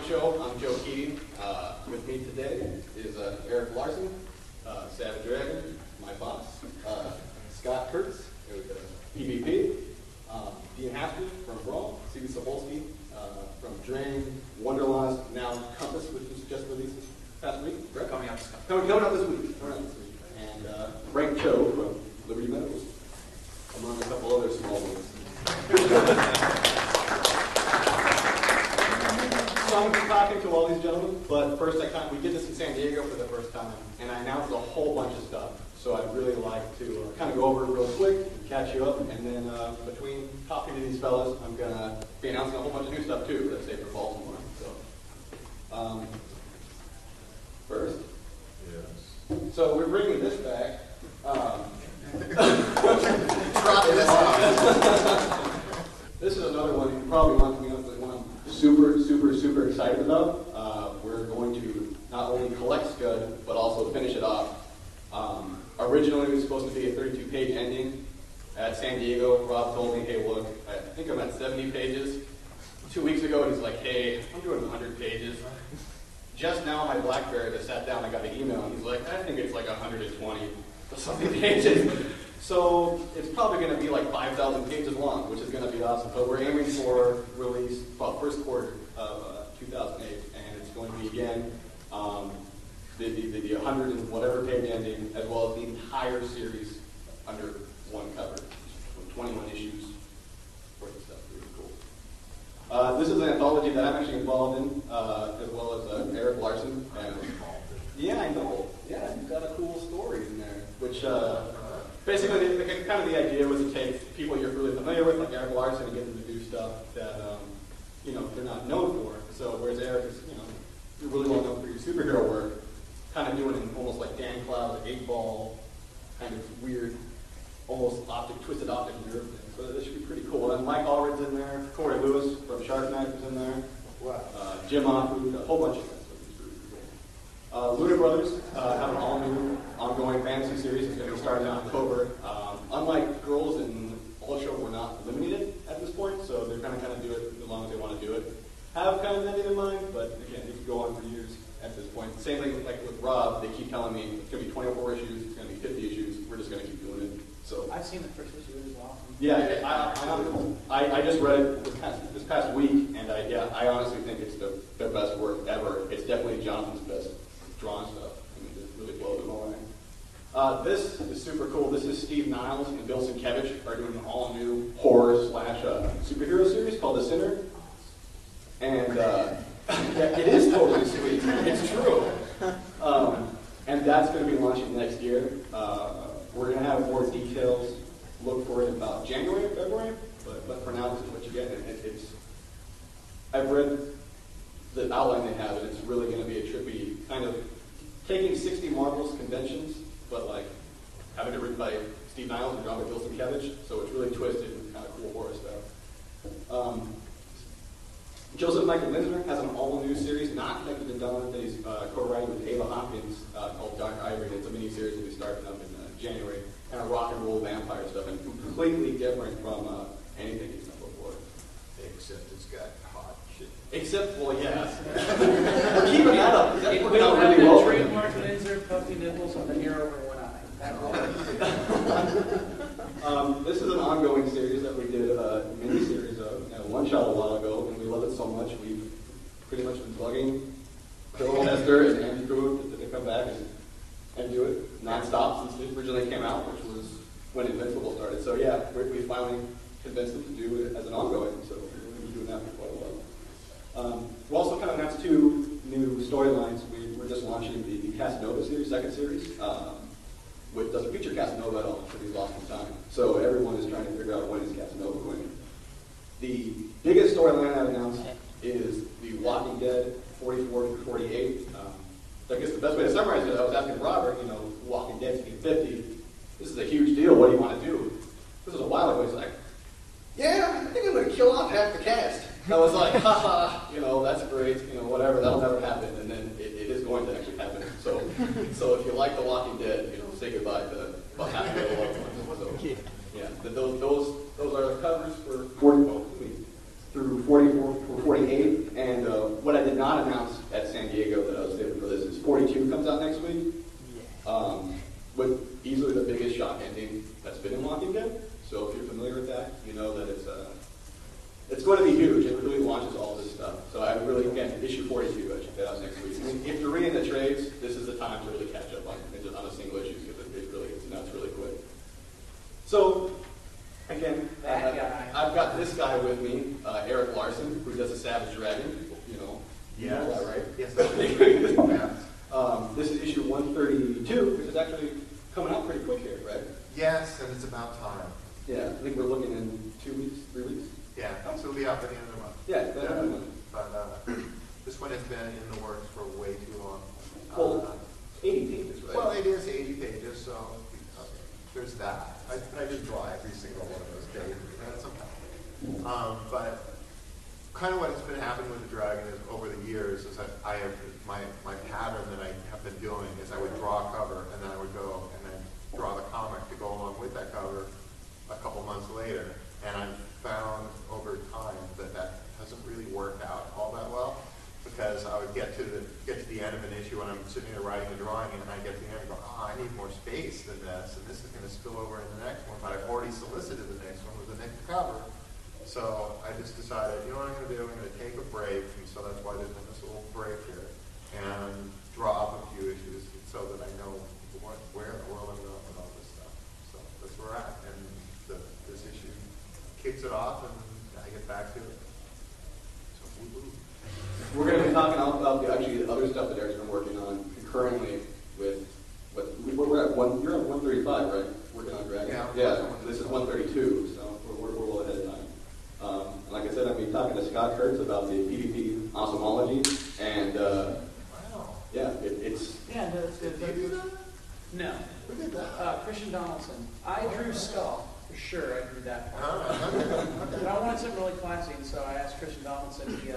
Show. I'm Joe Keatinge. With me today is Erik Larsen, Savage Dragon, my boss, Scott Kurtz, PvP, Dean Haspiel from Brawl, Cebulski from Drain, Wonderlost, now Compass, which was just released this past week. Right? Coming out this week. And Frank Cho from Liberty Meadows, among a couple other small ones. So I'm going to be talking to all these gentlemen, but first we did this in San Diego for the first time, and I announced a whole bunch of stuff. So I'd really like to kind of go over it real quick, catch you up, and then between talking to these fellas, I'm going to be announcing a whole bunch of new stuff too, let's say for Baltimore. So, first, yes. So we're bringing this back. This is another one you probably want to be one I'm super excited about. We're going to not only collect Scud, but also finish it off. Originally, it was supposed to be a 32-page ending. At San Diego, Rob told me, hey, look, I think I'm at 70 pages. 2 weeks ago, he's like, hey, I'm doing 100 pages. Just now, my BlackBerry just sat down, I got an email, and he's like, I think it's like 120 or something pages. So it's probably going to be like 5,000 pages long, which is going to be awesome. But we're aiming for release, first quarter of 2008, and it's going to be again the 100 and whatever page ending, as well as the entire series under one cover, 21 issues worth of stuff. Really cool. This is an anthology that I'm actually involved in, as well as Erik Larsen. And yeah, I know. Yeah, you've got a cool story in there, which. Basically, kind of the idea was to take people you're really familiar with, like Erik Larsen, and get them to do stuff that they're not known for. So whereas Erik is, you're really well known for your superhero work, kind of doing an almost like Dan Cloud's 8-ball kind of weird, almost twisted optic nerve thing. So this should be pretty cool. And Mike Allred's in there, Corey Lewis from Shark Knife is in there, Jim Afu, a whole bunch of guys. Luna Brothers have an all-new ongoing fantasy series. It's going to be starting in October. Unlike Girls and Ultra, we're not eliminated at this point, so they're going to kind of do it as long as they want to do it. Have kind of ending in mind, but again, it could go on for years at this point. Same thing like with Rob. They keep telling me it's going to be 24 issues, it's going to be 50 issues. We're just going to keep doing it. So I've seen the first issue as well. Yeah, I just read it this past week, and I honestly think it's their best work ever. It's definitely Jonathan's best drawn stuff. I mean, it really blows them away. This is super cool. This is Steve Niles and Bill Sienkiewicz are doing an all-new horror / superhero series called The Sinner. And yeah, it is totally sweet. It's true. And that's going to be launching next year. We're going to have more details. Look for it in about January, February. But for now, this is what you get. And I've read the outline they have, and it's really going to be a trippy kind of taking 60 Marvel's conventions, but like having it written by Steve Niles and drawn by Bill Sienkiewicz, so it's really twisted and kind of cool horror stuff. Joseph Michael Linsner has an all-new series, not connected to Dawn, that he's co-writing with Ava Hopkins called Dark Ivory. It's a mini-series that will be starting up in January, kind of rock and roll vampire stuff, and completely different from anything he's done before. Except it's got hot shit. Except, well, yes. We're keeping that up. That's It working will out have really the well. trademark Linzer puffy nipples on the hair over one eye. That will. This is an ongoing series that we did a mini-series of, one shot a while ago, and we love it so much we've pretty much been bugging Phil and Esther and Andy Crew to come back and do it non-stop since it originally came out, which was when Invincible started. So yeah, we finally convinced them to do it as an ongoing, so we're going to be doing that for quite a while. We also kind of announced 2 new storylines. We're just launching the Casanova series, second series, which doesn't feature Casanova at all because he's lost in time. So everyone is trying to figure out when is Casanova going. The biggest storyline I've announced is The Walking Dead 44 through 48. I guess the best way to summarize it, I was asking Robert, Walking Dead's getting 50. This is a huge deal. What do you want to do? This was a while ago. He's like, yeah, I think I'm going to kill off half the cast. And I was like, haha, that's great, whatever, that'll never happen. And then it is going to actually happen. So if you like The Walking Dead, say goodbye to about half of the loved ones. So, yeah, those are the covers for 40, through 44 or 48. And what I did not easily the biggest shock ending that's been in Walking Dead. So if you're familiar with that, you know that it's going to be huge. It really launches all this stuff. So I really, again, issue 42, I should get out next week. I mean, if you're reading the trades, this is the time to really catch up on a single issue because it really gets nuts really quick. So, again, I've got this guy with me, Erik Larsen, who does a Savage Dragon. You know that, right? Yes. This is issue 132, which is actually coming out pretty quick here, right? Yes, and it's about time. Yeah, I think we're looking in 2 weeks, 3 weeks. Yeah, so it'll be out by the end of the month. Yeah, that's But this one has been in the works for way too long. Well, 80 pages, right? Well, it is 80 pages, so there's that. I didn't draw every single one of those pages. But kind of what has been happening with the dragon is over the years is that I have my pattern that I have been doing is I would draw a cover and then I would go and then draw the comic to go along with that cover a couple months later. And I've found over time that hasn't really worked out all that well because I would get to the end of an issue when I'm sitting there writing and drawing and I get to the end and go, I need more space than this, and this is going to spill over in the next one, but I've already solicited the next one with the next cover. So I just decided, you know what I'm going to do? I'm going to take a break, and so that's why there's been this little break here, and draw up a few issues so that I know where in the world I'm going with all this stuff. So that's where we're at, and this issue kicks it off, and I get back to it. So woo-hoo. We're going to be talking about the other stuff that Erik's been working on concurrently with we're at you're at 135, right? Working on Dragon. Yeah. This is 132, so we're well ahead of time. Like I said, I'm going to be talking to Scott Kurtz about the PvP osmology, and wow. Yeah, it's No. Who did that? Christian Donaldson. I drew Skull. For sure, I drew that part. Okay. But I wanted something really classy, and so I asked Christian Donaldson. He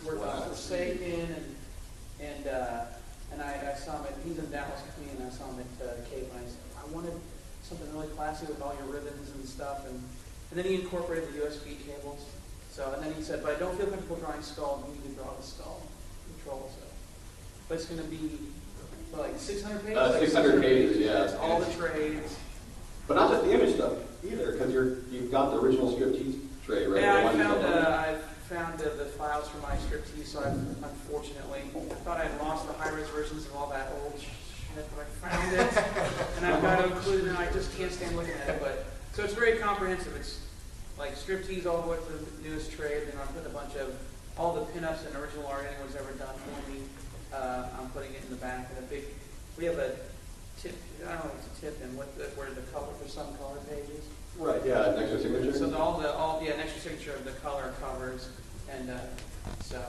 worked on Forsaken, and I saw him he's in Dallas with me, and I saw him at Cape, and I said, I wanted something really classy with all your ribbons and stuff, and then he incorporated the USB cables. So, and then he said, but I don't feel comfortable drawing Skull, you need to draw the Skull control. So, but it's going to be like 600 pages? 600 pages, yeah. It's all the trades. But not just the image stuff either, because you've got the original striptease tray, right? Yeah, I found the files for my striptease, so unfortunately, I thought I'd lost the high-res versions of all that old shit, but I found it, and I've got to include it, and I just can't stand looking at it. But so it's very comprehensive. It's like striptease all the way to the newest trade, and I'm putting a bunch of all the pinups and original art anyone's ever done for me. I'm putting it in the back, and we have a tip. I don't know if it's a tip, and where the color for some color pages. Right. Yeah, an extra signature. So an extra signature of the color covers, and so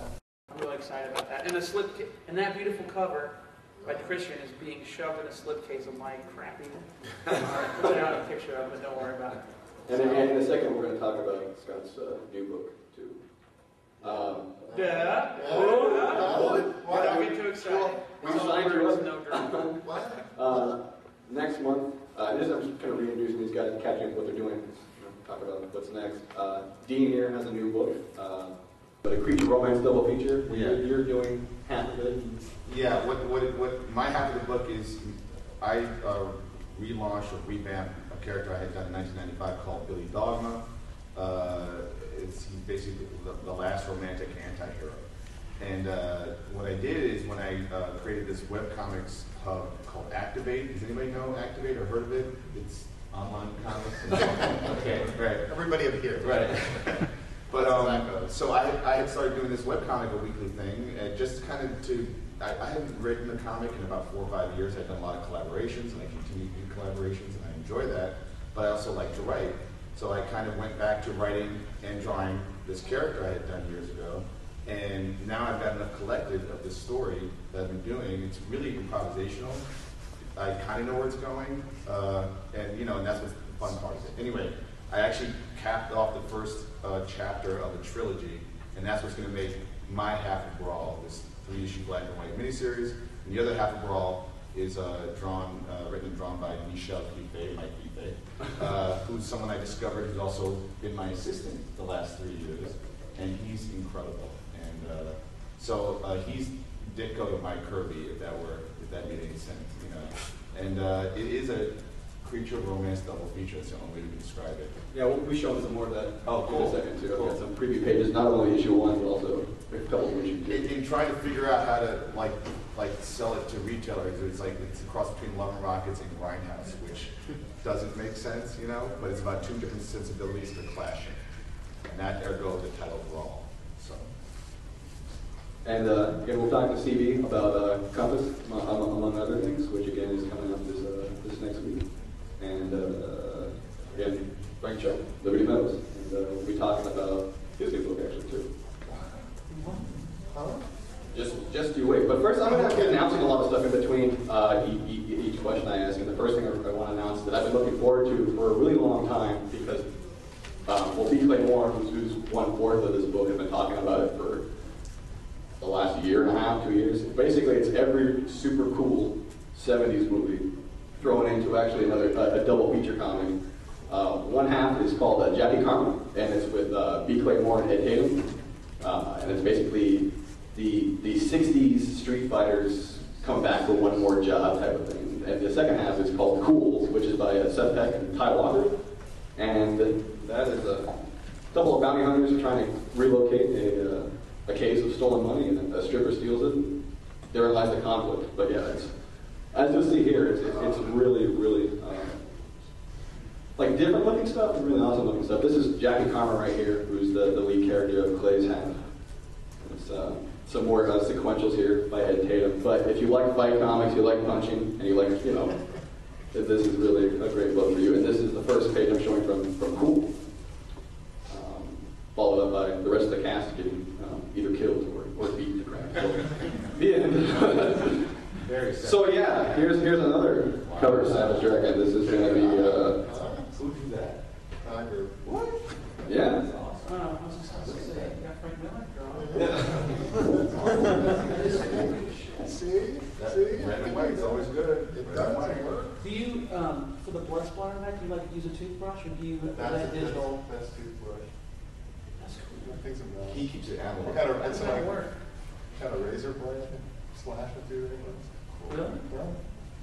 I'm really excited about that. And and that beautiful cover by Christian is being shoved in a slipcase of my crappy. I'll put out a picture of it. Don't worry about it. And then in a second, we're going to talk about Scott's new book too. Don't get too excited. We signed you up. No drama. Next month, I'm just kind of reintroducing these guys and catching up what they're doing. Talk about what's next. Dean here has a new book, a creature romance double feature. Yeah. You're doing half of it. Yeah. What my half of the book is, I relaunched or revamped a character I had done in 1995 called Billy Dogma. He's basically the last romantic anti-hero. And what I did is when I created this webcomics hub called Activate. Does anybody know Activate or heard of it? It's online comics. Okay, right. Everybody up here. Right. But so I had started doing this webcomic, a weekly thing, and just kind of I hadn't written a comic in about 4 or 5 years. I'd done a lot of collaborations, and I continue to do collaborations, and I enjoy that. But I also like to write. So I kind of went back to writing and drawing this character I had done years ago. And now I've got enough collected of this story that I've been doing. It's really improvisational. I kind of know where it's going. And that's what's the fun part of it. Anyway, I actually capped off the first chapter of a trilogy. And that's what's going to make my half of Brawl, this 3-issue black and white miniseries. And the other half of Brawl is written and drawn by Michel Cliffet, Mike Cliffet, who's someone I discovered who's also been my assistant the last 3 years, and he's incredible. And so he's Ditko to my Kirby, if that made any sense, And it is creature romance double feature. That's the only way you can describe it. Yeah, we'll be showing some more of that in a second too. Cool. I've got some preview pages, not only issue 1, but also a couple of issues 2. In trying to figure out how to like sell it to retailers, it's like it's a cross between Love and Rockets and Grindhouse, which doesn't make sense, you know. But it's about two different sensibilities that are clashing, and that ergo the title Brawl. So. And again, we'll talk to CB about Compass, among other things, which again is coming up this next week. And again, Frank Cho, Liberty Meadows, and we'll be talking about his new book actually too. Just you wait. But first, I'm going to be announcing a lot of stuff in between each question I ask. And the first thing I want to announce that I've been looking forward to for a really long time, because B. Clay Moore, who's 1/4 of this book, has been talking about it for the last year and a half, 2 years. Basically, it's every super cool 70s movie thrown into actually a double feature comic. One half is called Jackie Karma, and it's with B. Clay Moore and Ed Tatum. And it's basically the 60s Street Fighters come back for one more job type of thing. And the second half is called Cools, which is by Seth Peck and Ty Walker. And that is a couple of bounty hunters trying to relocate a case of stolen money, and a stripper steals it. And therein lies the conflict. But yeah, as you'll see here, it's really, really like different looking stuff and really awesome looking stuff. This is Jackie Karma right here, who's the lead character of Clay's half. It's some more sequentials here by Ed Tatum. But if you like fight comics, you like punching, and you like, this is really a great book for you. And this is the first page I'm showing from Cool. Followed up by the rest of the cast getting either killed or beaten to crap. So, the end. Very sad. So yeah, here's another cover of Savage Dragon. This is going to be Who did that? What? yeah. I was just going to say, you got Frank Miller See? Red and white is always good. It Red and does white. work. Do you, for the blood splatter effect, do you like use a toothbrush, or do you That's let digital? That's toothbrush. That's cool. I think some He keeps it analog. That's how it works. Kind of razor blade, slash it through it. Really?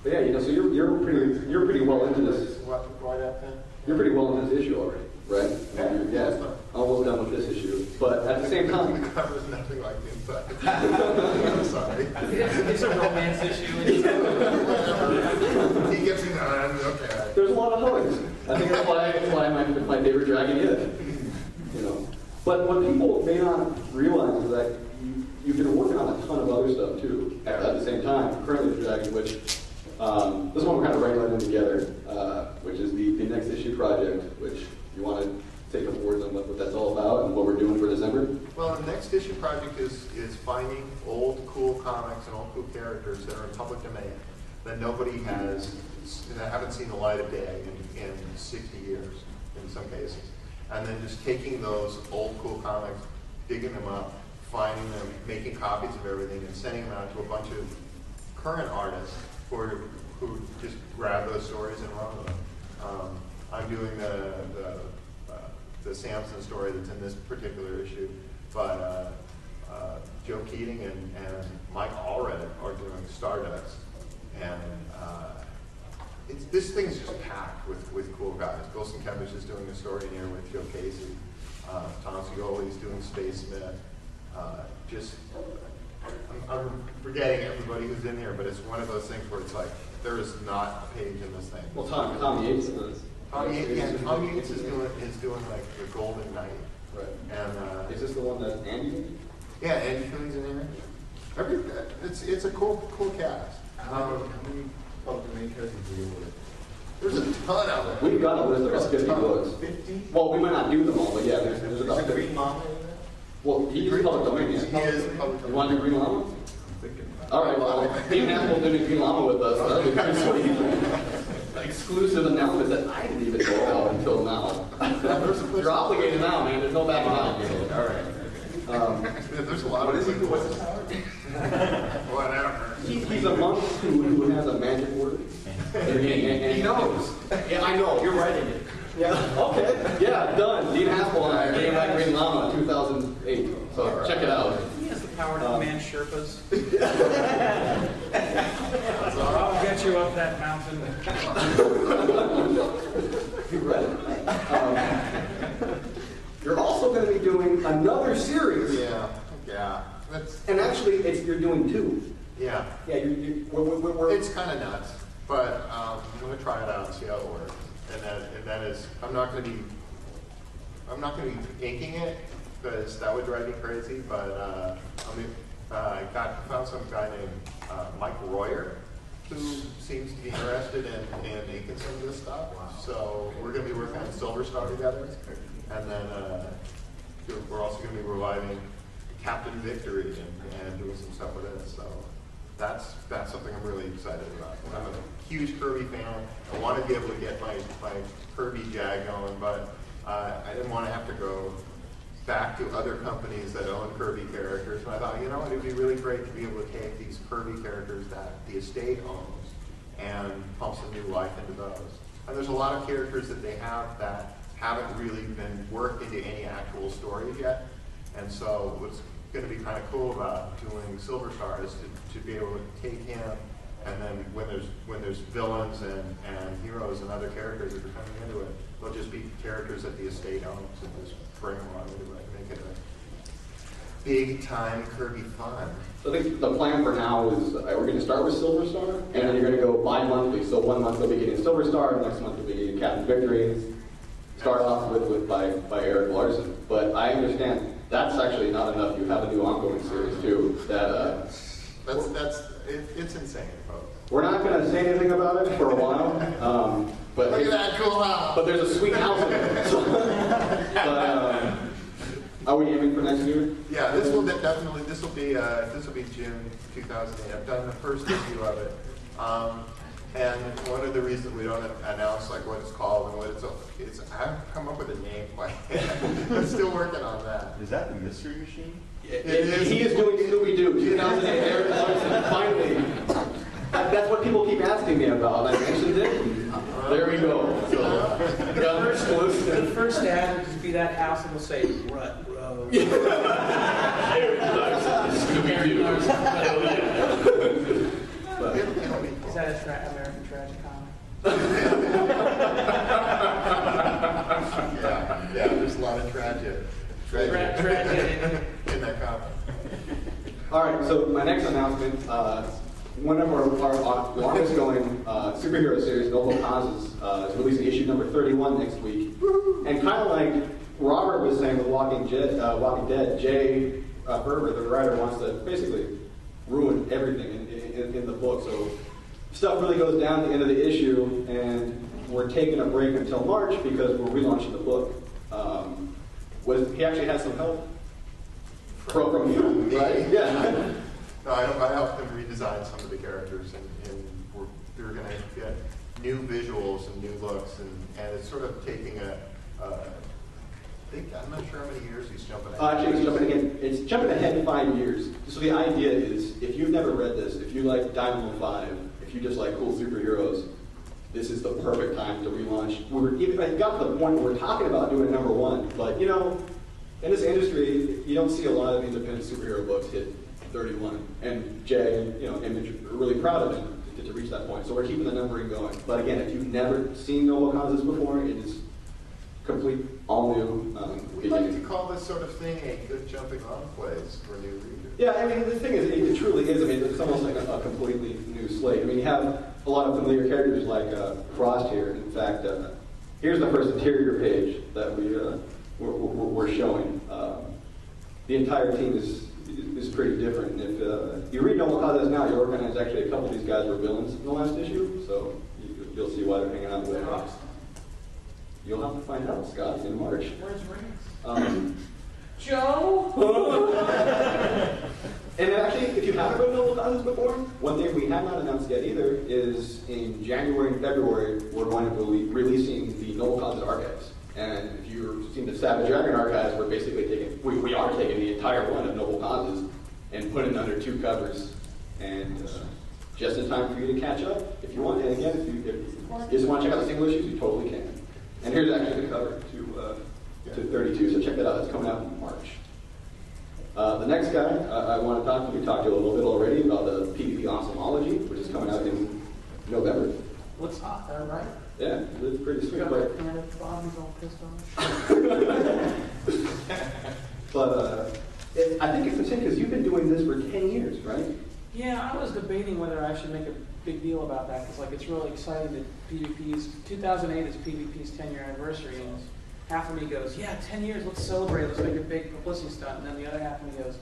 But yeah, so you're pretty well into this. Right up in. You're pretty well into this issue already, right? Yeah, almost done with this issue. But at the same time, The cover's nothing like the inside. I'm sorry. It's a romance issue. He gets in on, okay. there's a lot of hugs. I think that's why my favorite dragon is. But what people may not realize is that you've been working on a ton of other stuff too at the same time. Currently, the dragon, which this one we're kind of wrangling together, which is the next issue project, which you want to take up words on what that's all about and what we're doing for December. Well, the next issue project is finding old cool comics and old cool characters that are in public domain that nobody has, that haven't seen the light of day in 60 years in some cases. And then just taking those old cool comics, digging them up, finding them, making copies of everything, and sending them out to a bunch of current artists who just grab those stories and run with them. I'm doing the Samson story that's in this particular issue, but Joe Keatinge and Mike Allred are doing Stardust, and this thing's just packed with cool guys. Golson Kevich is doing a story in here with Joe Casey. Tom Segoli's doing Space Smith. I'm forgetting everybody who's in here, but it's one of those things where it's like there is not a page in this thing. Well, Tom Yates is. Tom Yates is doing like the Golden Knight. Right. And Is this the one that Andy did? yeah, Andy Coon's in here. It's a cool cast. How many public domain characters do you work with? There's a ton of them. We've got a list of about 50 books. 50? Well, we might not do them all, but yeah, there's about Is the 50. Green Mama in there? Well, he is public domain, yeah. He is public You domain. want to do Green Llama? I'm thinking about it. All right, well, Dean Haspel did Green Llama with us. That'd be pretty sweet. Exclusive announcement that I didn't even know about until now. You're obligated now, man. There's no backing out. All right. There's a lot What of is he? them. What's his power? Whatever. He's a monk who has a magic word. And He knows. Yeah, I know. You're writing it. Yeah. Okay. Yeah. Done. Dean Haspel and I came back Green Llama 2008. So check it out. He has the power to command Sherpas. I'll get you up that mountain. You read it? You're also going to be doing another series. Yeah. And actually, you're doing two. Yeah. Yeah, It's kind of nuts, but I'm going to try it out and see how it works. And that is, I'm not going to be inking it because that would drive me crazy. But I found some guy named Mike Royer who seems to be interested in inking some of this stuff. So we're going to be working on Silver Star together, and then we're also going to be reviving Captain Victory and doing some stuff with it. So that's something I'm really excited about. I'm a huge Kirby fan. I want to be able to get my Kirby jag going, but I didn't want to have to go back to other companies that own Kirby characters. And I thought, it would be really great to be able to take these Kirby characters that the estate owns and pump some new life into those. And there's a lot of characters that they have that haven't really been worked into any actual stories yet. And so what's going to be kind of cool about doing Silver Star is to be able to take him, and then when there's villains and heroes and other characters that are coming into it, they'll just be characters that the estate owns and just bring them on into it, make it a big time Kirby fun. So I think the plan for now is we're going to start with Silver Star, and then you're going to go bi-monthly. So 1 month you'll be getting Silver Star, next month you'll be getting Captain Victory. Start off with by Erik Larsen. But I understand that's actually not enough. You have a new ongoing series too. It's insane, folks. We're not going to say anything about it for a while. But Look at that cool house. But there's a sweet house in it. So, are we aiming for next year? Yeah, this will be June 2008. I've done the first issue of it, and one of the reasons we don't announce what it's called and what it's I haven't come up with a name quite yet. I'm still working on that. Is that the Mystery Machine? He is doing Scooby-Doo 2008. Erik Larsen, finally. That's what people keep asking me about. I mentioned it. There we go. The first ad would just be that house, and we'll say Rut Row. Scooby-Doo. Is that American Tragic Comedy? Yeah, there's a lot of tragedy in that comic. All right, so my next announcement, one of our longest going superhero series, Noble Causes, is releasing issue number 31 next week. And kind of like Robert was saying with Walking Dead, Jay Berber, the writer, wants to basically ruin everything in the book. So stuff really goes down at the end of the issue, and we're taking a break until March because we're relaunching the book. He actually had some help from you, right? Yeah. No, I helped them redesign some of the characters, and we were going to get new visuals and new looks, and it's sort of taking I'm not sure how many years he's jumping ahead. Actually, it's jumping ahead 5 years. So the idea is, if you've never read this, if you like Dynamo 5, if you just like cool superheroes, this is the perfect time to relaunch. I got to the point where we're talking about doing number 1, but in this industry, you don't see a lot of independent superhero books hit 31. And Jay and Image are really proud of them to reach that point. So we're keeping the numbering going. But again, if you've never seen Noble Causes before, it is complete, all new. We'd like to call this sort of thing a good jumping on place for new readers. Yeah, I mean, the thing is, it truly is. I mean, it's almost like a completely new slate. I mean, you have a lot of familiar characters like Frost here. In fact, here's the first interior page that we're showing. The entire team is pretty different. And if you read Noble Causes now, you'll recognize actually a couple of these guys were villains in the last issue, so you'll see why they're hanging out with Frost. You'll have to find out, Scott, in March. Where's Rings? Joe? And actually, if you haven't read Noble Causes before, one thing we have not announced yet either is in January and February, we're going to be releasing the Noble Causes archives. And if you've seen the Savage Dragon archives, we're basically we are taking the entire run of Noble Causes and putting it under 2 covers. And just in time for you to catch up, if you want. And again, if you just want to check out the single issues, you totally can. And here's actually the cover to 32, so check that out. That's coming out in March. The next guy we talked to a little bit already about the PvP Awesomology, which is coming out in November. Looks hot, right? Yeah, it's pretty We sweet. got But, that Canada Bobby's all pissed off. I think it's insane because you've been doing this for 10 years, right? Yeah, I was debating whether I should make a big deal about that because, like, it's really exciting that PvP's 2008 is PvP's 10-year anniversary, and half of me goes, "Yeah, 10 years, let's celebrate, let's make a big publicity stunt," and then the other half of me goes,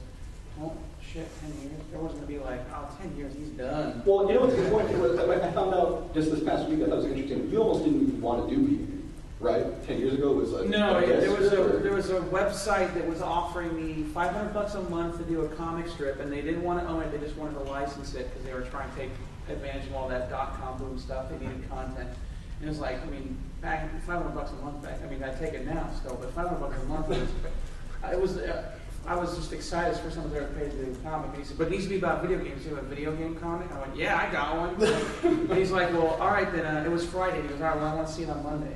"Oh shit, 10 years." Everyone's gonna be like, "Oh, 10 years, he's done." Well, you know what's the point? I found out just this past week. I thought it was interesting. You almost didn't even want to do PvP, right? 10 years ago it was like No, there was a website that was offering me $500 a month to do a comic strip, and they didn't want to own it; they just wanted to license it because they were trying to take advantage of all that .com boom stuff. They needed content, and it was like, I mean, back $500 a month back. I mean, I'd take it now still, but $500 a month was. I was just excited. It's the first time I've ever paid to do a comic. And he said, "But it needs to be about video games. You have a video game comic?" I went, "Yeah, I got one." And he's like, "Well, all right then." It was Friday. And he goes, "All right, well, I want to see it on Monday."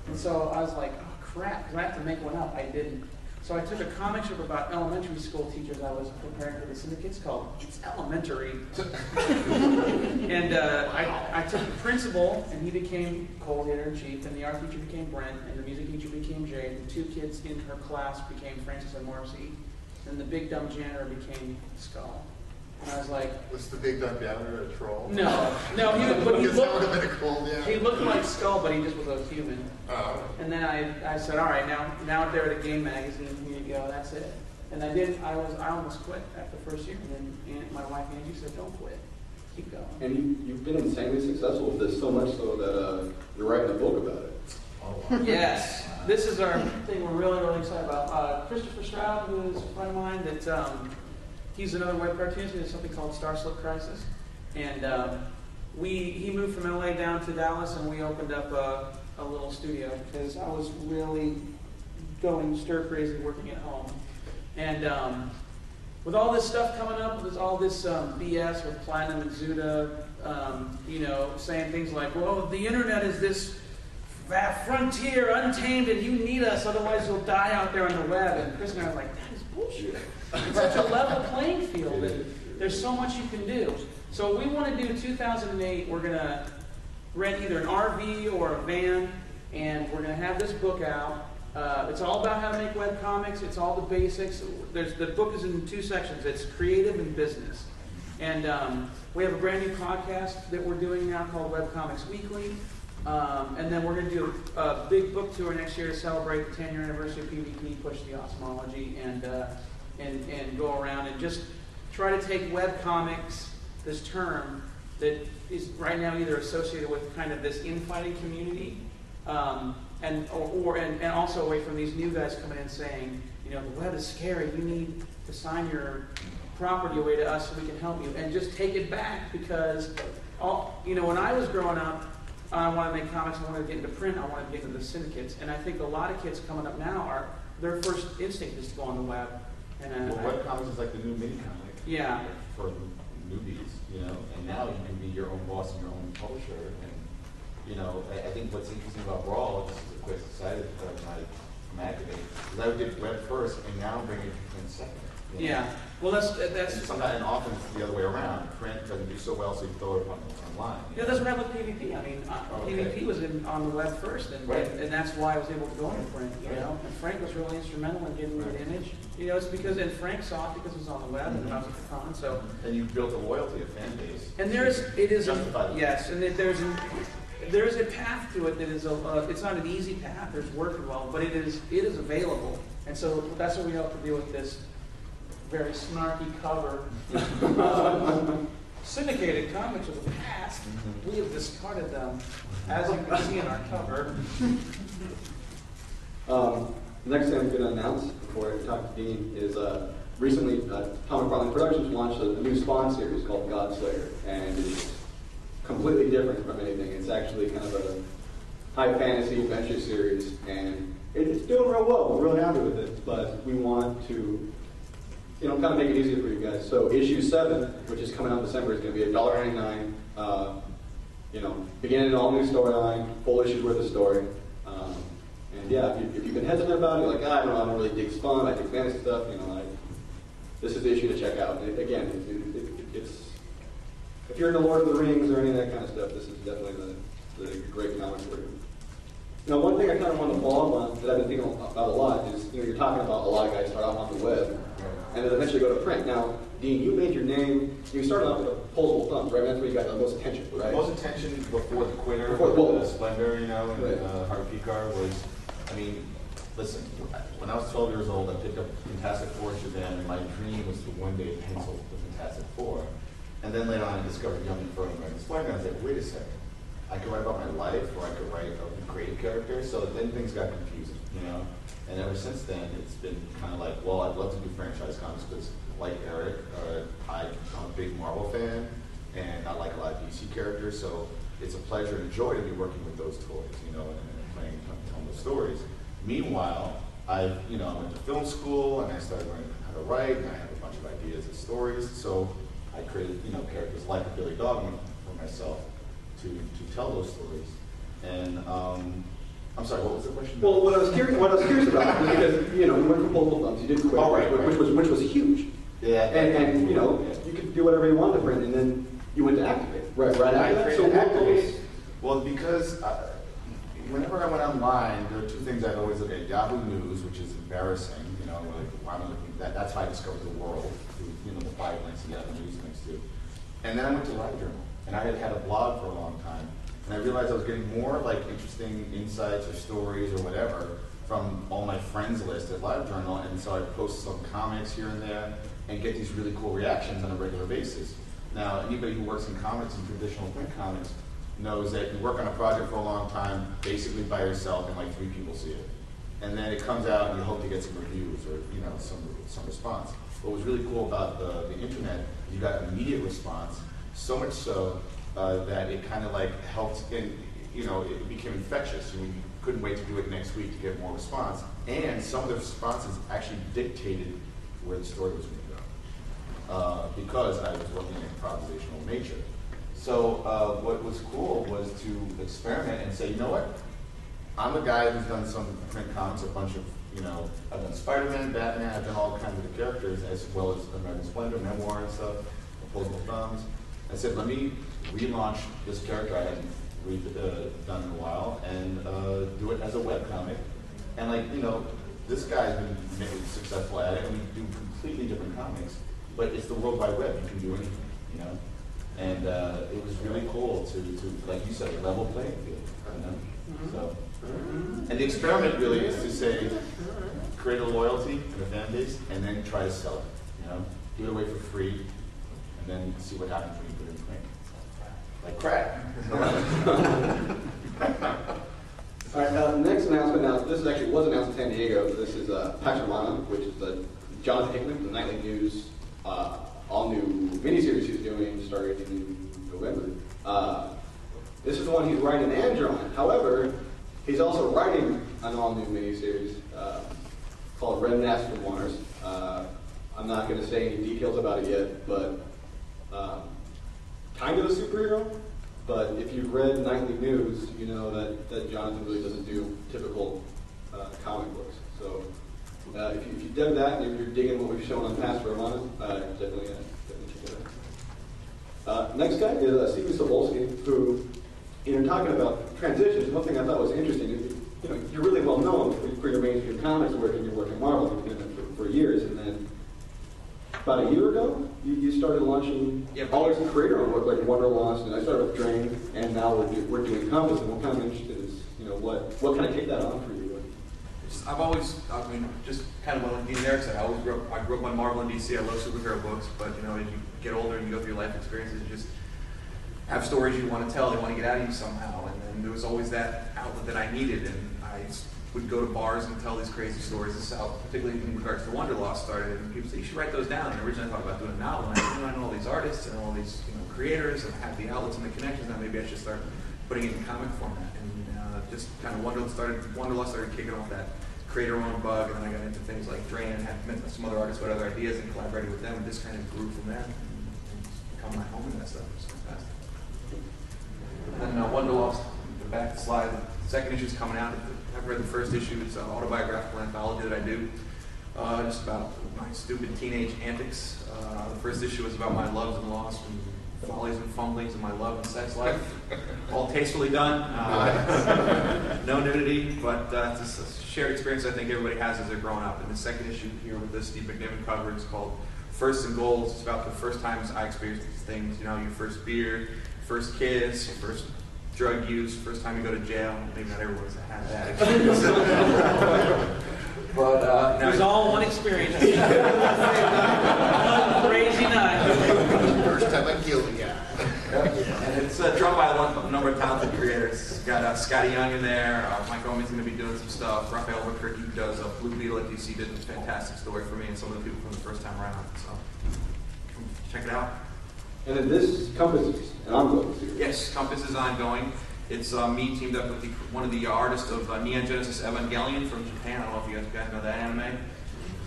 And so I was like, "Oh crap!" Because I have to make one up. I didn't. So I took a comic strip about elementary school teachers I was preparing for the syndicates called "It's Elementary." And I took the principal, and he became Cold Editor-in-Chief, and the art teacher became Brent, and the music teacher became Jade, and 2 kids in her class became Francis and Marcy, and the big dumb janitor became Skull. And I was like, Was the big dumb janitor a troll? no, he Because that would have looked, been a cool, yeah. he looked like Skull, but he just was a human. Oh. And then I said, all right, now up there at a game magazine, here you go, that's it. And I did. I almost quit after the first year, and then my wife Angie said, "Don't quit, keep going." And you've been insanely successful with this, so much so that you're writing a book about it. Oh, wow. Yes, this is our thing we're really, really excited about. Christopher Stroud, who is a friend of mine, that he's another web cartoonist. He does something called Star Slip Crisis, and he moved from LA down to Dallas, and we opened up a little studio because I was really going stir crazy working at home, and with all this stuff coming up, with all this BS with Platinum and Zuda, saying things like, "Well, the internet is this frontier, untamed, and you need us, otherwise you'll die out there on the web." And Chris and I were like, "That is bullshit. It's such a level playing field, and there's so much you can do." So what we want to do 2008, we're going to rent either an RV or a van, and we're going to have this book out. It's all about how to make web comics. It's all the basics. The book is in 2 sections. It's creative and business. And we have a brand new podcast that we're doing now called Web Comics Weekly. And then we're going to do a big book tour next year to celebrate the 10-year anniversary of PvP, push the osmology, and go around and just try to take web comics, this term that is right now either associated with kind of this infighting community, and also away from these new guys coming in saying, the web is scary. You need to sign your property away to us so we can help you, and just take it back because, when I was growing up, I wanted to make comics, I wanted to get into print, I wanted to get into the syndicates. And I think a lot of kids coming up now their first instinct is to go on the web. And Well, webcomics is like the new mini comic. Yeah. For newbies, and now you can be your own boss and your own publisher. And, I think what's interesting about Brawl, just as a quick aside, my activate, is I did web first and now I'm bringing print second. Yeah. Well, that's sometimes, and often it's the other way around. Print doesn't do so well, so you throw it online. That's what happened with PvP. I mean, PvP was on the web first, and that's why I was able to go into print. And Frank was really instrumental in getting me the image. It's because, and Frank saw it because it was on the web and I was at the con. So. And you built a loyalty, a fan base. And there is a path to it that is it's not an easy path. There's work involved, but it is available. And so that's what we hope to do with this very snarky cover. Syndicated comics of the past, we have discarded them, as you can see in our cover. Next thing I'm going to announce before I talk to Dean is recently Comic Con Productions launched a new Spawn series called Godslayer, and it's completely different from anything. It's actually kind of a high fantasy adventure series, and it's doing real well. We're really happy with it, but we want to kind of make it easier for you guys. So issue 7, which is coming out in December, is going to be $1.99. Beginning an all-new storyline, full issues worth of story. And yeah, if you've been hesitant about it, like, I don't really dig Spawn, I dig fantasy stuff, this is the issue to check out. And again, if you're into Lord of the Rings or any of that kind of stuff, this is definitely the great comic for you. Now, one thing I kind of want to follow up on that I've been thinking about a lot is, you're talking about a lot of guys start off on the web and then eventually go to print. Now, Dean, you made your name, you started off with opposable thumbs, right? That's where you got the most attention, right? The most attention before the Quitter, Before the Splendor, you know, and right. Harvey Picar was, I mean, listen, when I was 12 years old, I picked up Fantastic Four in Shazam, and my dream was to one day pencil the Fantastic Four. And then later on, I discovered Young and Furry and Splendor, and I was like, wait a second. I could write about my life, or I could write a creative character. So then things got confusing, you know. And ever since then, it's been kind of like, well, I'd love to do franchise comics because, like Eric, I'm a big Marvel fan, and I like a lot of DC characters. So it's a pleasure and joy to be working with those toys, you know, and playing on those stories. Meanwhile, I went to film school, and I started learning how to write, and I have a bunch of ideas and stories. So I created, characters like Billy Dogman for myself to tell those stories. And I'm sorry, what was the question? Well, what I was curious about was because you went from Opposable Thumbs, you did Quitter, which was huge. Yeah. And you could do whatever you wanted to print, and then you went to Activate. Right after that. So Activate. Well, because whenever I went online, there are two things I'd always look at: Yahoo News, which is embarrassing. Why am I looking at that? That's how I discovered the world through the 5 links and Yahoo News links too. And then I went to LiveJournal, and I had a blog for a long time. And I realized I was getting more interesting insights or stories or whatever from all my friends list at LiveJournal, and so I'd post some comics here and there and get these really cool reactions on a regular basis. Now, anybody who works in comics and traditional print comics knows that you work on a project for a long time, basically by yourself, and 3 people see it. And then it comes out and you hope to get some reviews or some response. What was really cool about the internet, you got immediate response, so much so that it kind of helped, and it became infectious. You couldn't wait to do it next week to get more response, and some of the responses actually dictated where the story was going to go because I was working in improvisational nature. So what was cool was to experiment and say, you know what? I'm a guy who's done some print comics, a bunch of, I've done Spider-Man, Batman, I've done all kinds of the characters, as well as American Splendor, Memoir and stuff, Opposable Thumbs. I said, let me relaunch this character I hadn't done in a while and do it as a webcomic. And this guy's been successful at it, and we do completely different comics, but it's the World Wide Web, you can do anything, And it was really cool to like you said, a level playing field, So, and the experiment really is to say, create a loyalty in the fan base, and then try to sell it, give it away for free, and then see what happens when you put it in print. Like crack. All right, next announcement. Now, this was announced in San Diego. This is Pax Romana, which is Jonathan Hickman, the Nightly News, all-new miniseries he's doing, starting in November. This is the one he's writing and drawing. However, he's also writing an all-new miniseries called Red Mask from Mars. I'm not going to say any details about it yet, but kind of a superhero. But if you've read Nightly News, you know that Jonathan really doesn't do typical comic books. So if you dug that and you're digging what we've shown on past Romana, definitely check it out. Next guy is Stephen Cebulski, who, talking about transitions, one thing I thought was interesting is, you're really well known for your mainstream comics work, and your work in Marvel. You've been doing it for years, and then about a year ago, you started launching all this creator work like Wonderlost, and I started with Drain, and now we're doing Compass, and what kind of interested is, what kind of kicked that on for you? Just kind of what Dean and Eric said, I grew up on Marvel and DC. I love superhero books, but as you get older and you go through your life experiences, you just have stories you want to tell, they want to get out of you somehow, and then there was always that outlet that I needed, and I would go to bars and tell these crazy stories. This is how, particularly in regards to Wonderlost, started, and people say, you should write those down. And originally I thought about doing a novel, and I know all these artists and all these creators, and I have the outlets and the connections, now maybe I should start putting it in comic format. And just kind of Wonderlost started kicking off that creator-owned bug, and then I got into things like Drain and had met some other artists with other ideas and collaborated with them, and just kind of grew from there and become my home and that stuff. It's fantastic. And then Wonderlost, the back slide, the second issue is coming out. I've read the first issue. It's an autobiographical anthology that I do, just about my stupid teenage antics. The first issue was about my loves and loss from follies and fumblings of my love and sex life. All tastefully done. No nudity, but it's a shared experience I think everybody has as they're growing up. And the second issue here with this Steve McNiven cover is called Firsts and Goals. It's about the first times I experienced these things. You know, your first beer, first kiss, your first drug use, first time you go to jail. Maybe not everyone's had that experience. But It was all one experience. One crazy night. First time I killed a guy. and it's drawn by a number of talented creators. It's got Scotty Young in there. Mike Omen's going to be doing some stuff. Raphael Wickert, who does Blue Beetle at DC, did a fantastic story for me and some of the people from the first time around. So come check it out. And then this Compass is an ongoing series. Yes, Compass is ongoing. It's me teamed up with one of the artists of Neon Genesis Evangelion from Japan. I don't know if you guys know that anime.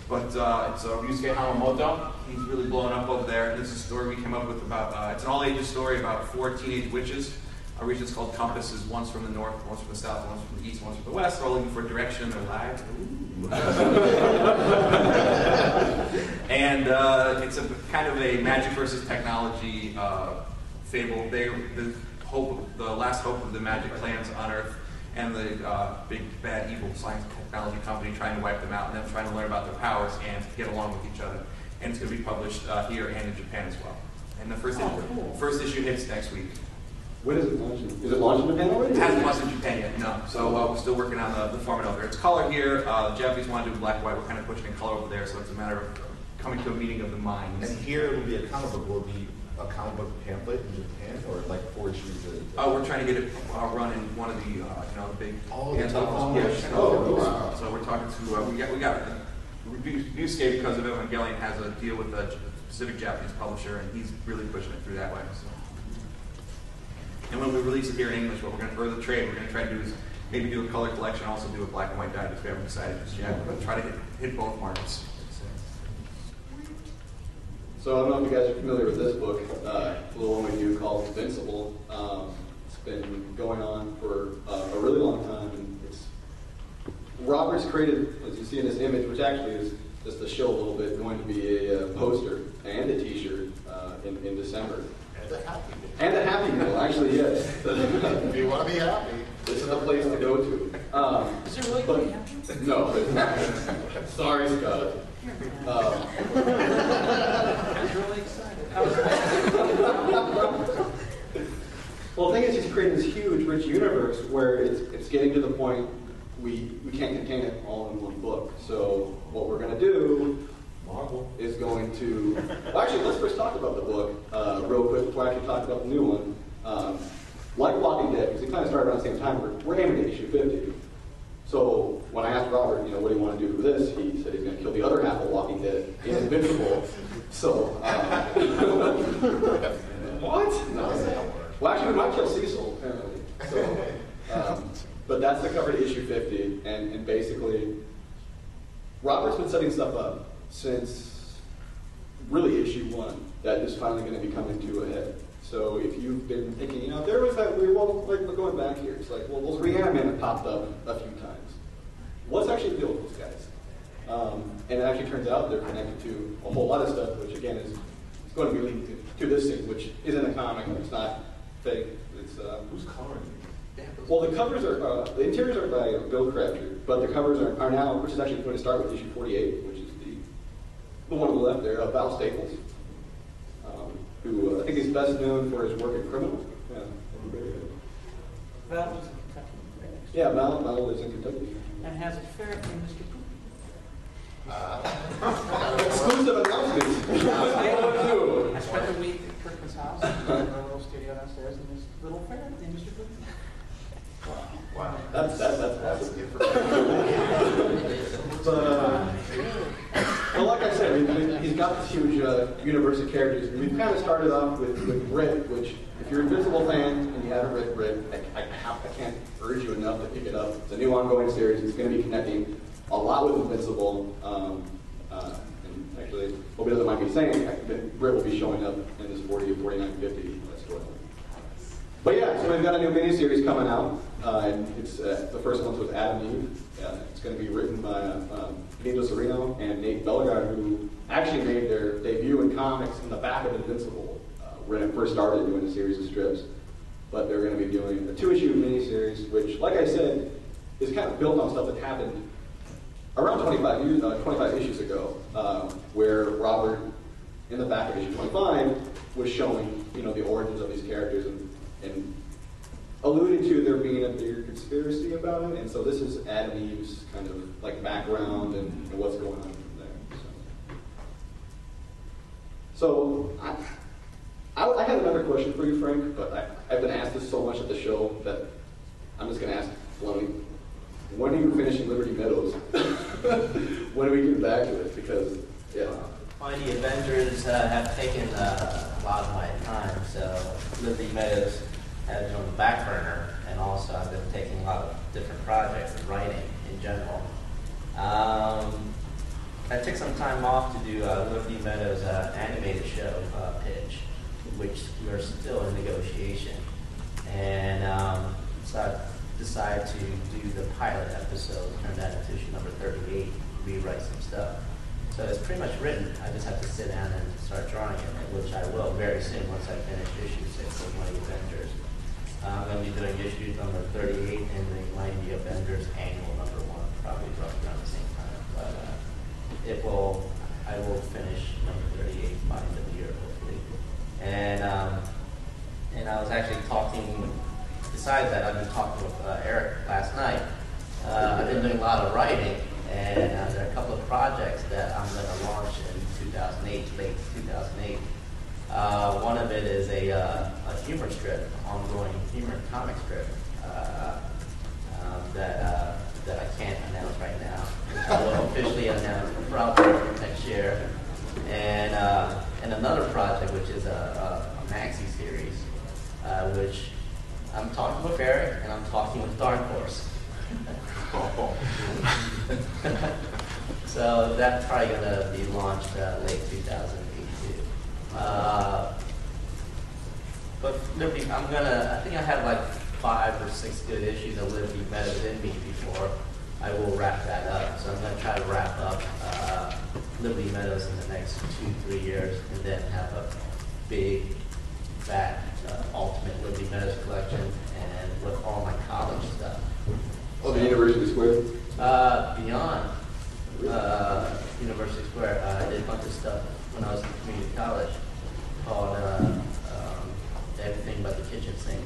But it's Ryusuke Hamamoto. He's really blowing up over there. This is a story we came up with about, it's an all-ages story about 4 teenage witches. Our region is called Compasses. One's from the north, one's from the south, one's from the east, one's from the west. They're all looking for direction in their lives. And it's a kind of a magic versus technology fable. The last hope of the magic clans on Earth and the big bad evil science technology company trying to wipe them out, and them trying to learn about their powers and get along with each other. And it's going to be published here and in Japan as well. And the first issue hits next week. When is it launching? Is it launched in Japan already? It hasn't launched in Japan yet, no. So we're still working on the format over there. It's color here. The Japanese want to do black and white. We're kind of pushing in color over there, so it's a matter of coming to a meeting of the minds. And here it'll be a comic book. Will it be a comic book pamphlet in Japan, or like 4 issues? We're trying to get it run in one of the big yes. Wow. So we're talking to we got Ryusuke, because of Evangelion, has a deal with a specific Japanese publisher, and he's really pushing it through that way. So. And when we release it here in English, what we're going to, or the trade, we're going to try to do is maybe do a color collection, also do a black and white digest. We haven't decided just yet. We're going to try to hit both markets. So I don't know if you guys are familiar with this book, a little one we do called Invincible. It's been going on for a really long time, and Robert's created, as you see in this image, which actually is just to show a little bit, going to be a poster and a T-shirt in December. And a happy day. And a happy meal, actually, yes. If you want to be happy, This is the place to go to. Is it really going to happen? No, it's not. Sorry, Scott. I was really excited. Well, the thing is, he's creating this huge, rich universe where it's getting to the point we can't contain it all in one book. So what we're going to do is going to... Well, actually, let's first talk about the book real quick before I actually talk about the new one. Like Walking Dead, because it kind of started around the same time, we're aiming at issue 50. So when I asked Robert, what do you want to do for this, he said he's going to kill the other half of Walking Dead in Invincible. So, what? No. Well, actually, we might kill Cecil, apparently. So, but that's the cover to issue 50, and basically, Robert's been setting stuff up since really issue 1 that is finally going to be coming to a head. So if you've been thinking, there was that we're going back here. It's like, well, Reanimator popped up a few times. What's actually the deal with those guys? And it actually turns out they're connected to a whole lot of stuff, which again is going to be leading to this thing, which isn't a comic. It's not fake. It's Who's coloring these? well, the covers are the interiors are by Bill Crafter, but the covers are now, which is actually going to start with issue 48, which is the one on the left there, Val Staples. Who I think is best known for his work in Criminal. Yeah, Val lives in Kentucky. Right next to yeah, Val lives in Kentucky. and has a ferret named Mr. Poop. Exclusive announcements. I spent a week at Kurtz's house, in a little studio downstairs, and this little ferret named Mr. Poop. wow. That's awesome. Well, like I said, he's got this huge universe of characters. We've kind of started off with Brit, which, if you're an Invincible fan and you haven't read Brit, I can't urge you enough to pick it up. It's a new ongoing series. It's going to be connecting a lot with Invincible. And actually, hope he doesn't mind me saying that Brit will be showing up in this 40 or 49, 50 story. But yeah, so we've got a new miniseries coming out, and it's the first one's with Adam Eve. It's going to be written by Meadows and Nate Bellegarde, who actually made their debut in comics in the back of Invincible when it first started doing a series of strips. But they're going to be doing a 2-issue miniseries, which, like I said, is kind of built on stuff that happened around 25 issues ago, where Robert, in the back of issue 25, was showing, the origins of these characters and alluded to there being a bigger conspiracy about it. And so this is Adam Eve's kind of like background and what's going on from there. So I have another question for you, Frank, but I've been asked this so much at the show that I'm just going to ask bluntly. When are you finishing Liberty Meadows? When are we getting back to it? Because, yeah. Well, the Avengers have taken a lot of my time, so Liberty Meadows has been on the back burner, and also I've been taking a lot of different projects and writing in general. I took some time off to do Liberty Meadows' animated show pitch, which we're still in negotiation. And so I decided to do the pilot episode, turn that into issue number 38, rewrite some stuff. So it's pretty much written. I just have to sit down and start drawing it, which I will very soon once I finish issue 6 of Mighty Avengers. I'm going to be doing issue number 38 and the Mighty Avengers annual number 1, probably roughly around the same time. But I will finish number 38 by the end of the year, hopefully. And I was actually talking, besides that, I've been talking with Erik last night. I've been doing a lot of writing, and there are a couple of projects that I'm going to launch in 2008, late 2008. One of it is a humor strip, ongoing humor comic strip that I can't announce right now, which I will officially announce probably next year. And another project, which is a maxi series, which I'm talking with Erik and I'm talking with Dark Horse. So that's probably going to be launched late 2008 too. But Liberty, I think I have like 5 or 6 good issues of Liberty Meadows in me before I will wrap that up. So I'm going to try to wrap up Liberty Meadows in the next 2-3 years, and then have a big, fat, ultimate Liberty Meadows collection, and with all my college stuff. Oh, the University Square? Beyond University Square, I did a bunch of stuff when I was in community college called Everything But the Kitchen Sink,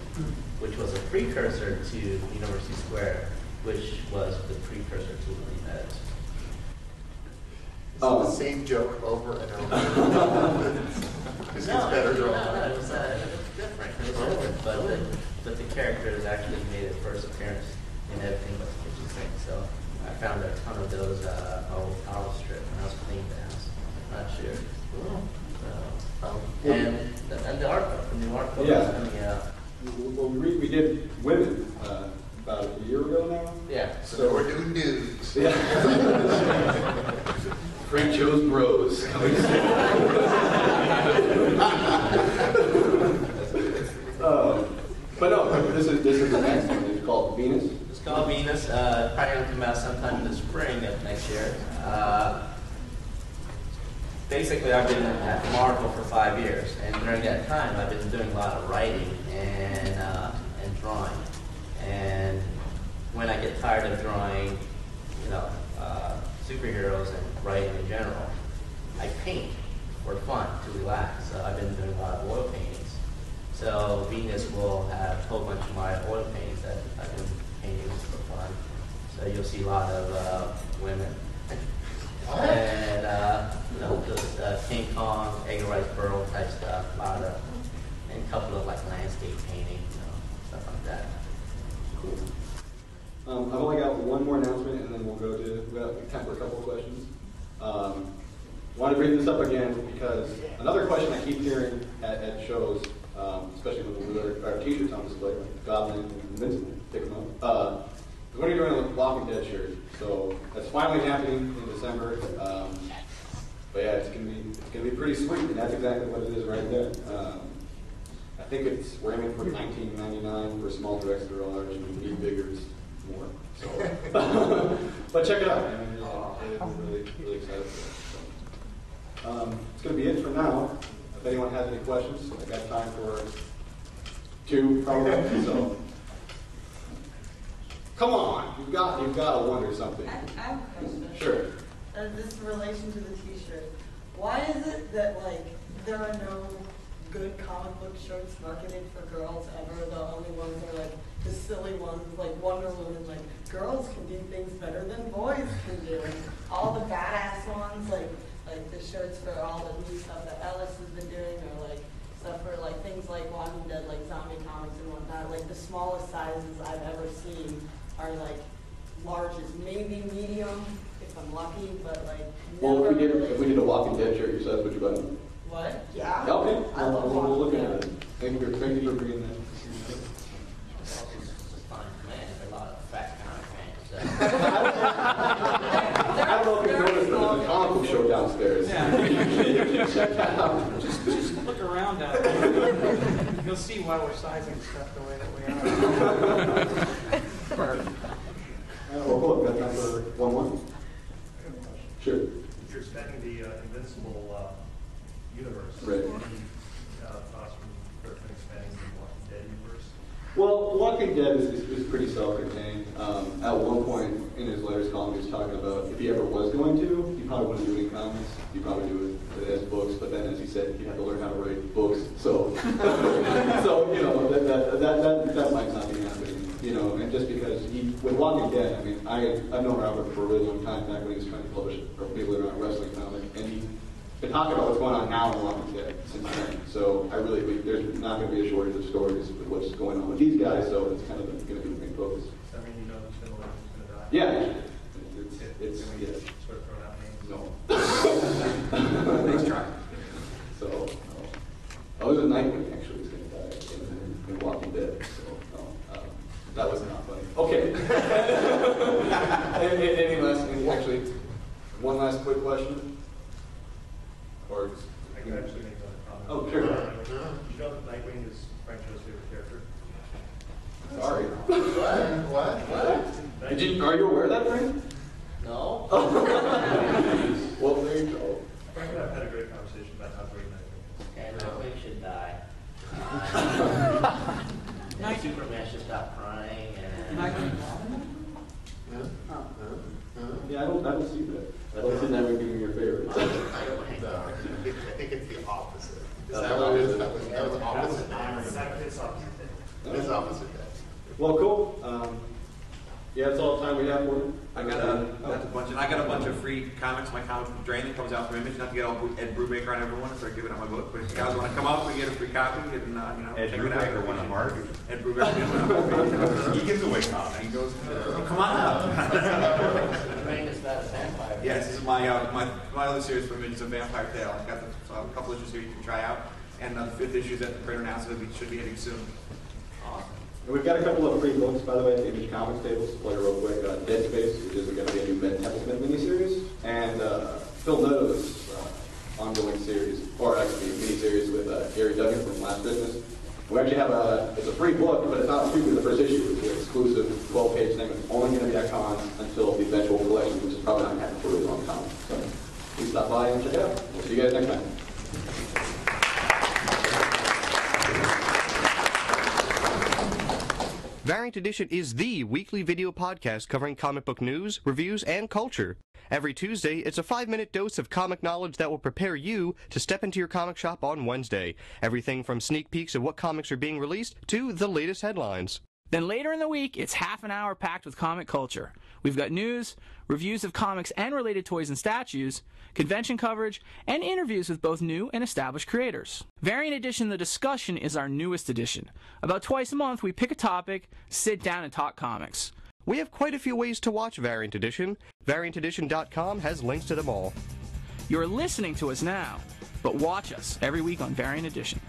which was a precursor to University Square, which was the precursor to Liberty Meadows. It's the same joke over and over. It's better drawn. No, it was different. It was different, but the characters actually made their first appearance in Everything But the Kitchen Sink. So I found a ton of those old college strips when I was cleaning the house. Not sure. And the art book, the new art book is coming out. Well, we did Women about a year ago now. Yeah. So we're doing news. Yeah. Frank Cho's Bros. Coming soon. But no, this is the next one. It's called Venus. It's called Venus. Probably going to come out sometime in the spring of next year. Basically, I've been at Marvel for 5 years, and during that time, I've been doing a lot of writing and drawing. And when I get tired of drawing, superheroes and writing in general, I paint for fun to relax. So I've been doing a lot of oil paintings. So Venus will have a whole bunch of my oil paintings that I've been painting for fun. So you'll see a lot of women. And just King Kong, Egg Rice Burl type stuff, and a couple of like landscape painting, stuff like that. Cool. I've only got one more announcement, and then we have time for a couple of questions. Want to bring this up again because another question I keep hearing at shows, especially when we do our t-shirts on display, like Goblin and Invincible, pick them up. When are you doing a Walking Dead shirt? So that's finally happening in December. But yeah, it's gonna be pretty sweet, and that's exactly what it is right there. I think we're aiming for $19.99 for small to extra large, and we need bigger is more. So, but check it out. I mean, I'm really excited for it. So, it's gonna be it for now. if anyone has any questions, I got time for 2 probably. So, come on, you've got to wonder something. I have a question. Sure. This in relation to the T-shirt. Why is it that like there are no good comic book shirts marketed for girls ever? The only ones are like the silly ones, like Wonder Woman. Like girls can do things better than boys can do. And all the badass ones, like the shirts for all the new stuff that Ellis has been doing, or like stuff for like things like Walking Dead, like zombie comics and whatnot. Like the smallest sizes I've ever seen are like larges, maybe medium if I'm lucky, but like. Well, never if we did a Walking Dead shirt, you said, would you buy them? What? Yeah. Okay. I love we'll look Walking at Dead. it. Thank you for bringing that. Man, there's a lot of fat comic fans. I don't know if you noticed, but there's a comic book show downstairs. Yeah. Check that out. Just look around out there. You'll see why we're sizing stuff the way that we are. Well, cool. Got time for one more? Sure. You're expanding the Invincible universe. Right. Any thoughts from Kurtz on expanding the Walking Dead universe? Well, Walking Dead is pretty self-contained. At one point in his letters column, he was talking about if he ever was going to, he probably wouldn't do it in comics. He'd probably do it as books. But then, as he said, he'd have to learn how to write books. So, so you know, that might not be happening. You know, and just because with Walking Dead, I mean, I've known Robert for a really long time, back when he was trying to publish a Believe It or Not wrestling comic, and he's been talking about what's going on now in Walking Dead since then. So I really think there's not going to be a shortage of stories with what's going on with these guys. So it's kind of going to be the main focus. Does that mean you know who's going to live, who's going to die? Yeah, it's Can we yeah. sort of throw out names? No. Nice try. So, it was a Nightwing actually was going to die in Walking Dead. So that was not funny. Okay. Actually, one last quick question. Or I can actually make another comment. Oh, sure. You know that Nightwing is Frank Cho's favorite character? Sorry. What? Are you aware of that, Frank? No? Well, there you go. Frank and I have had a great conversation about how great Nightwing is. And Nightwing should die. Superman should stop crying and. Yeah, I don't see that. I don't see that being your favorite. I think it's the opposite. Is that what it is? That was opposite. It's opposite. It is opposite. Well, cool. Yeah, that's all the time we have for you. I got a bunch of free comics. My comic book Drain that comes out from Image. Not to get all Ed Brubaker on everyone and start giving out my book, but if you guys want to come up and get a free copy and Ed check it out. Brubaker won a Mark. Ed Brubaker. He gives away comics. He goes, come on out. Drain is not a vampire. Yes, this is my other series from Image, is a Vampire Tale. I've got a couple issues here you can try out, and the 5th issue is at the printer now, so it should be hitting soon. Awesome. And we've got a couple of free books, by the way, at the Image Comics table. Play real quick. Dead Space, which is going to be a new Ben Templeton miniseries, and Phil Meadows' ongoing series, or actually miniseries with Gary Duggan from Last Business. We actually have it's a free book, but it's not strictly the first issue. It's an exclusive 12-page thing. It's only going to be at con until the eventual collection, which is probably not going to happen for a really long time. So please stop by and check it out. We'll see you guys next time. Variant Edition is the weekly video podcast covering comic book news, reviews, and culture. Every Tuesday, it's a 5-minute dose of comic knowledge that will prepare you to step into your comic shop on Wednesday. Everything from sneak peeks of what comics are being released to the latest headlines. Then later in the week, it's half an hour packed with comic culture. We've got news, reviews of comics and related toys and statues, convention coverage, and interviews with both new and established creators. Variant Edition The Discussion is our newest edition. About twice a month, we pick a topic, sit down, and talk comics. We have quite a few ways to watch Variant Edition. VariantEdition.com has links to them all. You're listening to us now, but watch us every week on Variant Edition.